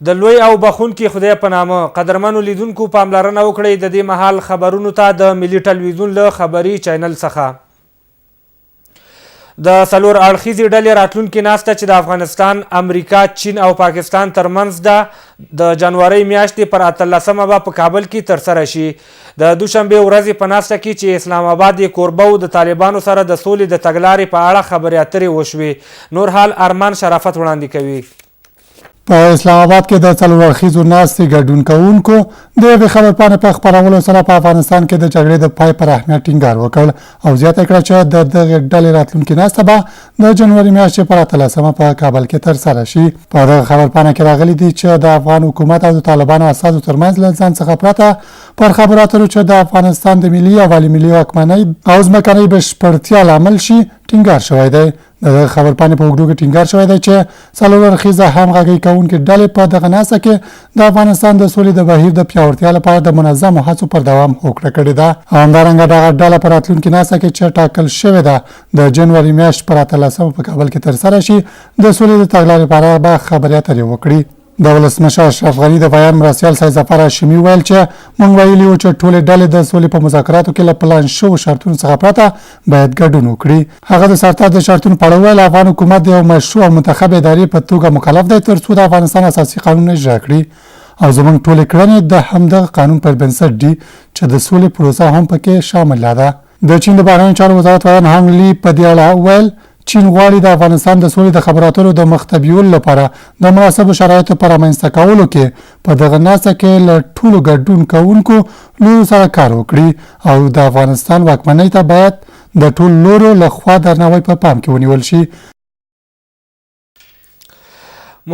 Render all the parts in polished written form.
د لوی او بخونکي خدای په نامه قدرمنو لیدونکو پاملرنه وکړئ د دې مهال خبرونو ته د ملي ټلویزیون له خبري چینل څخه د څلور اړخیزې ډلې راتلونکې ناسته چې د افغانستان، امریکا، چین او پاکستان ترمنځ ده د جنورۍ میاشتې پر 18مه به په کابل کې ترسره شي. د دوشنبې ورځې په ناسته کې چې اسلام آباد یې کوربه و د طالبانو سره د سولې د تګلارې په اړه خبرې اترې وشوې. نور حال ارمان شرافت وړاندې کوي. په اسلام آباد کې د څلور اړخیزو ناستې ګډون کوونکو د یوې خبرپاڼې په خپرولو سره په افغانستان کې د جګړې د پای پر اهمیت ټینګار وکړ او زیاته کړه چې د دغې ډلې راتلونکې ناسته به د جنوري میاشتې پر 18مه په کابل کې ترسره شي. په دغه خبرپاڼه کې راغلي دي چې د افغان حکومت او د طالبانو اساسو ترمنځ له ځان څخه پرته پر خبرو اترو چې د افغانستان د ملي او والي ملي واکمنۍ او ځمکنۍ بشپړتیا لامل شي ټینګار شوی دی. د خبرپاڼې په اوږدو کې ټینګار شوی دی چې څلور اړخیزه همغږي کوونکې ډلې په دغه ناسته کې د افغانستان د سولې د بهیر د پیاوړتیا لپاره د منظمو هڅو پر دوام هوکړه کړې ده. همدارنګه دغه ډله په راتلونکې ناسته کې چې ټاکل شوې ده د جنوري میاشت پر 18مه په کابل کې ترسره شي د سولې د تګلارې په اړه به خبرې اترې وکړي. د ولسمشر اشرف غني د بیان مرستیال سید ظفر هاشمي ویل چې موږ ویلي وو چې ټولې ډلې د سولې په مذاکراتو کې له پلان شوو شرطونو څخه پرته باید ګډون وکړي. هغه د سرتار د شرطونو په اړه وویل افغان حکومت د یو مشروع او منتخب ادارې په توګه مکلف دی تر څو د افغانستان اساسي قانون اجرا کړي او زموږ ټولې کړنې د همدغه قانون پر بنسټ دي چې د سولې پروسه هم پکې شامله ده. د چین د بهرنیو چارو وزارت ویان هانګ لی په دې اړه ویل چین غواړي د افغانستان د سولې د خبرو اترو د مخ ته بیولو لپاره د مناسبو شرایطو په رامنځته کولو کې په دغه ناسته کې له ټولو ګډون کوونکو لورو سره کار وکړي او د افغانستان واکمنۍ ته باید د ټولو لورو لخوا درناوی په پام کې ونیول شي.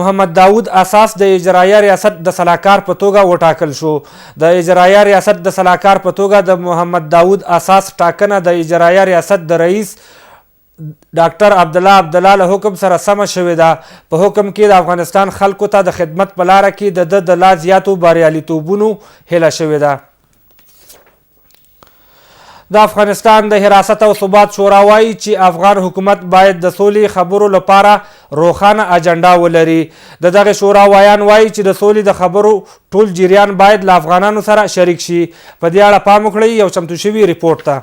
محمد داود اساس د اجرایه ریاست د سلاکار په توګه وټاکل شو. د اجرایه ریاست د سلاکار په توګه د محمد داود اساس ټاکنه د اجرایه ریاست د رئیس ډاکټر عبدالله له حکم سره سمه شوې ده. په حکم کې د افغانستان خلکو ته د خدمت په لاره کې د لا زیاتو بریالیتوبونو هیله شوې ده. د افغانستان د حراست او ثبات شورا وایي چې افغان حکومت باید د سولې خبرو لپاره روښانه اجنډا ولري. د دغه شورا وایان وایي چې د سولې د خبرو ټول جریان باید له افغانانو سره شریک شي. په دې اړه پام وکړئ یو چمتو شوي ریپورټ ته.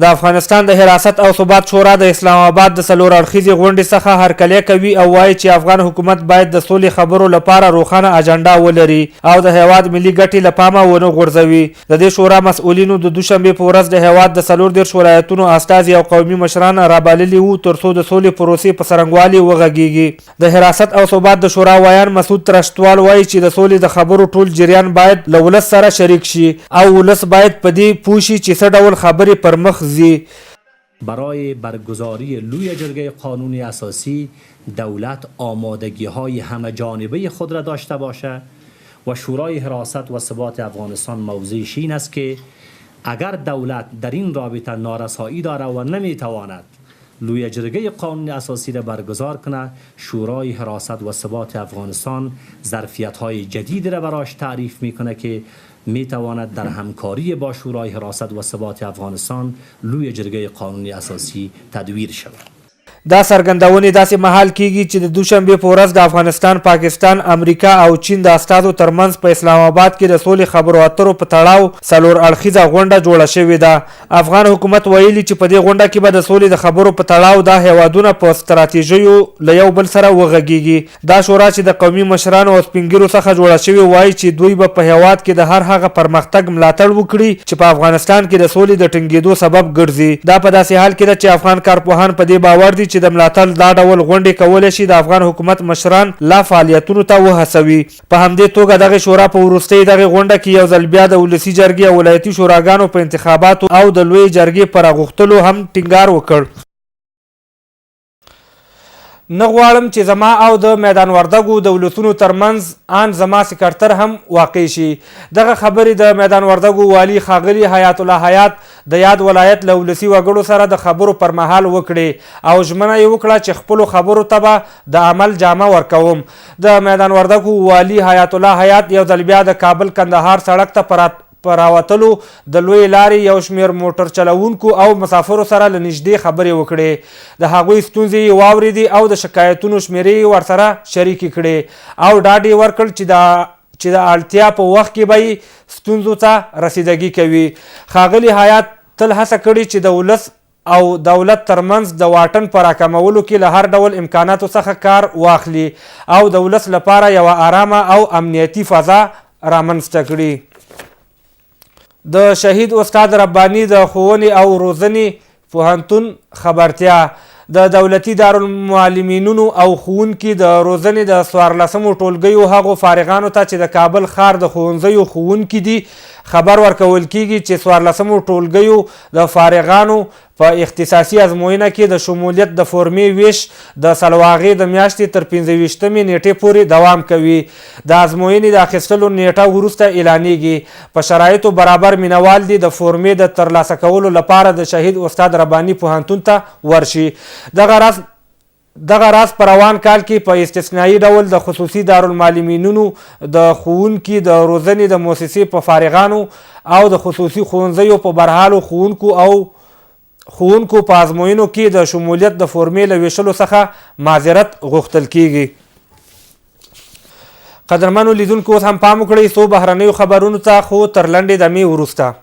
د افغانستان د حراست او ثبات شورا د اسلام آباد د څلور اړخیزې غونډې څخه هرکلی کوي او وایي چې افغان حکومت باید د سولې خبرو لپاره روښانه اجنډا ولري او د هیواد ملي ګټې له پامه ونه غورځوي. د دې شورا مسؤلینو د دوشنبې په ورځ د هیواد د 14 ولایتونو استازي او قومي مشران رابللي وو تر څو د سولې پروسې په څرنګوالي وغږیږي. د حراست او ثبات د شورا وایان مسعود ترشتوال وایي چې د سولې د خبرو ټول جریان باید له ولس سره شریک شي او ولس باید په دې پوه شي چې څه ډول خبرې پر مخ برای برگزاری لوی جرگه قانونی اساسی دولت آمادگی های همه جانبه خود را داشته باشه و شورای حراست و ثبات افغانستان موضعش این است که اگر دولت در این رابطه نارسایی داره و نمیتواند لوی جرگه قانونی اساسی را برگزار کنه، شورای حراست و ثبات افغانستان ظرفیت های جدید را براش تعریف میکنه که میتواند در همکاری با شورای حراست و ثبات افغانستان لوی جرگه قانونی اساسی تدویر شود. دا څرګندونې داسې مهال کیږي چې د دوشنبې په ورځ د افغانستان، پاکستان، امریکا او چین د استازو ترمنځ په اسلام آباد کې د سولې خبرو اترو په تړاو څلور اړخیزه غونډه جوړه شوې ده. افغان حکومت ویلي چې په دې غونډه کې به د سولې د خبرو په تړاو دا هیوادونه په ستراتیژیو له یو بل سره وغږیږي. دا شورا چې د قومي مشرانو او سپینګیرو څخه جوړه شوې وایي چې دوی به په هیواد کې د هر هغه پرمختګ ملاتړ وکړي چې په افغانستان کې د سولې د ټینګېدو سبب ګرځي. دا په داسې حال کې ده چې افغان کارپوهان په دې باور دي چې د ملاتړ دا ډول غونډې کولی شي د افغان حکومت مشران لا فعالیتونو ته وهڅوي. په همدې توګه دغه شورا په وروستۍ دغه غونډه کې یو ځل بیا د ولسي جرګې او ولایتي شوراګانو په انتخاباتو او د لویې جرګې پر راغوښتلو هم ټینګار وکړ. نه غواړم چې زما او د میدان وردګو د ولسونو ترمنځ آن زما سکرتر هم واقع شي. دغه خبرې د میدان وردګو والي ښاغلي حیات الله حیات د یاد ولایت له ولسي وګړو سره د خبرو پر مهال وکړې او ژمنه یې وکړه چې خپلو خبرو ته به د عمل جامه ورکوم. د میدان وردګو والي حیات الله حیات یو ځل بیا د کابل کندهار سړک ته په راوتلو د لوی لارې یو شمېر موټر چلوونکو او مسافرو سره له نږدې خبرې وکړې. د هغوی ستونزې یې واورېدې او د شکایتونو شمېرې یې ورسره شریکې کړې او ډاډ یې ورکړ چې د اړتیا په وخت کې به یې ستونزو ته رسیدګي کوي. ښاغلي حیات تل هڅه کړې چې د ولس او دولت ترمنځ د واټن په راکمولو کې له هر ډول امکاناتو څخه کار واخلي او د ولس لپاره یوه آرامه او امنیتي فضا رامنځته کړي. د شهید استاد رباني د ښوونې او روزنې پوهنتون خبرتیا. د دولتي دارالمعلمینونو او ښوونکي د روزنې د 14مو ټولګیو هغو فارغانو ته چې د کابل ښار د ښوونځیو ښوونکي دي خبر ورکول کیږي چې 14مو ټولګیو د فارغانو په اختصاصي ازموینه کې د شمولیت د فورمې ویش د سلواغې د میاشتې تر 15مې نیټې پورې دوام کوي. د ازموینې د اخیستلو نیټه وروسته اعلانیږي. په شرایطو برابر مینوال دي د فورمې د ترلاسه کولو لپاره د شهید استاد رباني پوهنتون ته ورشي. دغه راز په روان کال کې په استثنایي ډول د خصوصي دارالمعلمینونو د ښوونکي د روزنې د مؤسسې په فارغانو او د خصوصي ښوونځیو په برحالو ښوونکو په ازموینو کې د شمولیت د فورمې له ویشلو څخه معذرت غوښتل کیږي. قدرمنو لیدونکو اوس هم پام وکړئ څو بهرنیو خبرونو ته، خو تر لنډې دمې وروسته.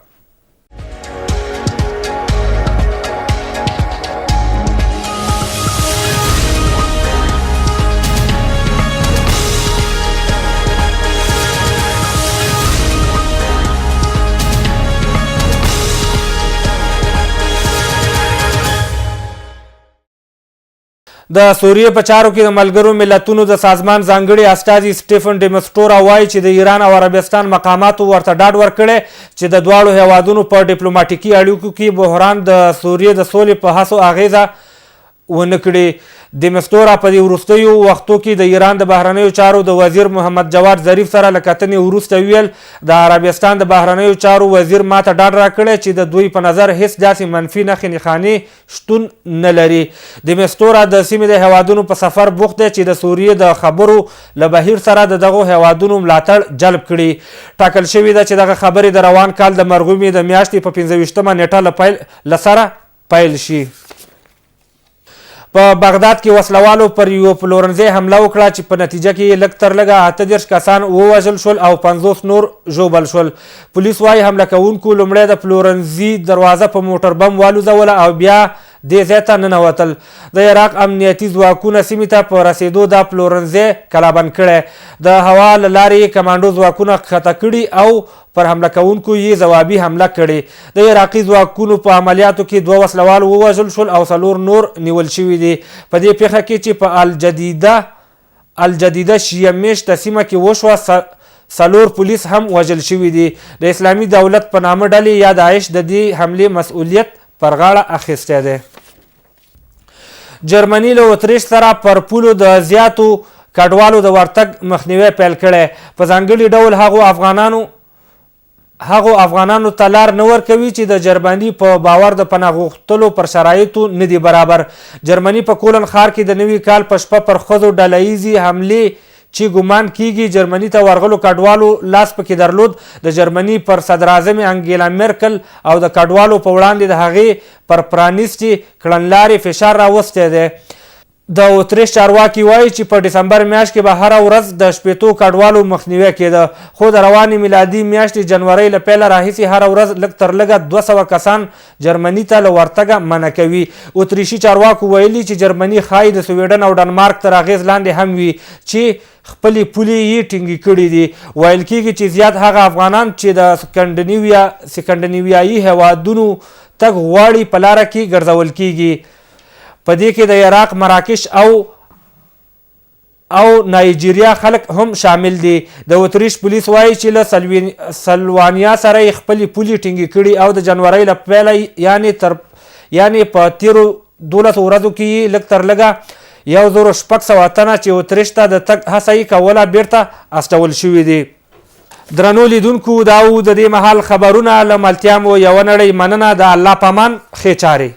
د سوریې په چارو کې د ملګرو ملتونو د سازمان ځانګړي استازي سټیفن ډیمسټورا وایي چې د ایران او عربستان مقاماتو ورته ډاډ ورکړی چې د دواړو هیوادونو په ډیپلوماټیکي اړیکو کې بحران د سوریې د سولې په هڅو اغیزه ونه کړي. ډیمسټورا په دې وروستیو وختو کې د ایران د بهرنیو چارو د وزیر محمد جواد ظریف سره له کتنې وروسته ویل د عربستان د بهرنیو چارو وزیر ماته ډاډ راکړی چې د دوی په نظر هیڅ داسې منفي نښې نښانې شتون نه لري. ډیمسټورا د سیمې د هیوادونو په سفر بوخت دی چې د سوریې د خبرو له بهیر سره د دغو هیوادونو ملاتړ جلب کړي. ټاکل شوي ده چې دغه خبرې د روان کال د مرغومې د میاشتې په 25مه نیټه له سره پیل شي. په بغداد کې وسلوالو پر یو پلورنځي حمله وکړه چې په نتیجه کې لږ تر لږه 38 کسان ووژل شول او 50 نور ژوبل شول. پولیس وايي حمله کوونکو لومړی د پلورنځي دروازه په موټر بم والوځوله او بیا دې ځای ته ننوتل. د عراق امنیتي ځواکونه سیمې ته په رسېدو دا پلورنځی کلابند کړی. د هوا له لارې کمانډو ځواکونه ښکته کړي او پر حمله کوونکو یې ځوابي حمله کړې. د عراقي ځواکونو په عملیاتو کې 2 وسلوال ووژل شول او 4 نور نیول شوي دي. په دې پیښه کې چې په الجدیده شیعه میشته سیمه کې وشوه 4 پولیس هم وژل شوي دي. د اسلامي دولت په نامه ډلې یا داعش د دې حملې مسؤلیت پر غاړه اخیستی دی. جرمني له اتریش سره پر پولو د زیاتو کډوالو د ورتګ مخنیوی پیل کړی. په ځانګړي ډول هغو افغانانو ته لار نه ورکوي چې د جرمني په باور د پناه غوښتلو پر شرایطو نه دي برابر. جرمني په کولن ښار کې د نوي کال په شپه پر ښځو ډله ییزې حملې چې ګمان کیږي جرمني ته ورغلو کډوالو لاس پکې درلود. د جرمني پر صدراعظم انګیلا میرکل او د کډوالو په وړاندې د هغې پر پرانیستې کړنلارې فشار راوستی دی. د اتریش چارواکي وایي چې په ډسمبر میاشت کې به هره ورځ د 80 کډوالو مخنیوی کېده، خو د روانې میلادي میاشتې جنورۍ له پیله راهیسې هره ورځ لږ تر لږه 200 کسان جرمني ته له ورتګه منع کوي. اتریشي چارواکو ویلي چې جرمني ښایي د سویډن او ډنمارک تر اغېز لاندې هم وي چې خپلې پولې یې ټینګې کړي دي. ویل کېږي چې زیات هغه افغانان چې د سکندنیویایي هیوادونو تګ غواړي په لاره کې ګرځول کېږي. په دې کې د عراق، مراکش او نایجیریا خلک هم شامل دي. د اتریش پولیس وایي چې له سلوانیا سره یې خپلې پولې ټینګې کړي او د جنورۍ له پیله یعنې په تیرو 12 ورځو کې یې لږ تر لږه 1600 تنه چې اتریش ته د تګ هڅه یې کوله بیرته استول شوي دي. درنو لیدونکو دا و د دې مهال خبرونه. له ملتیا مو یوه نړۍ مننه. د الله په امان، ښې چارې.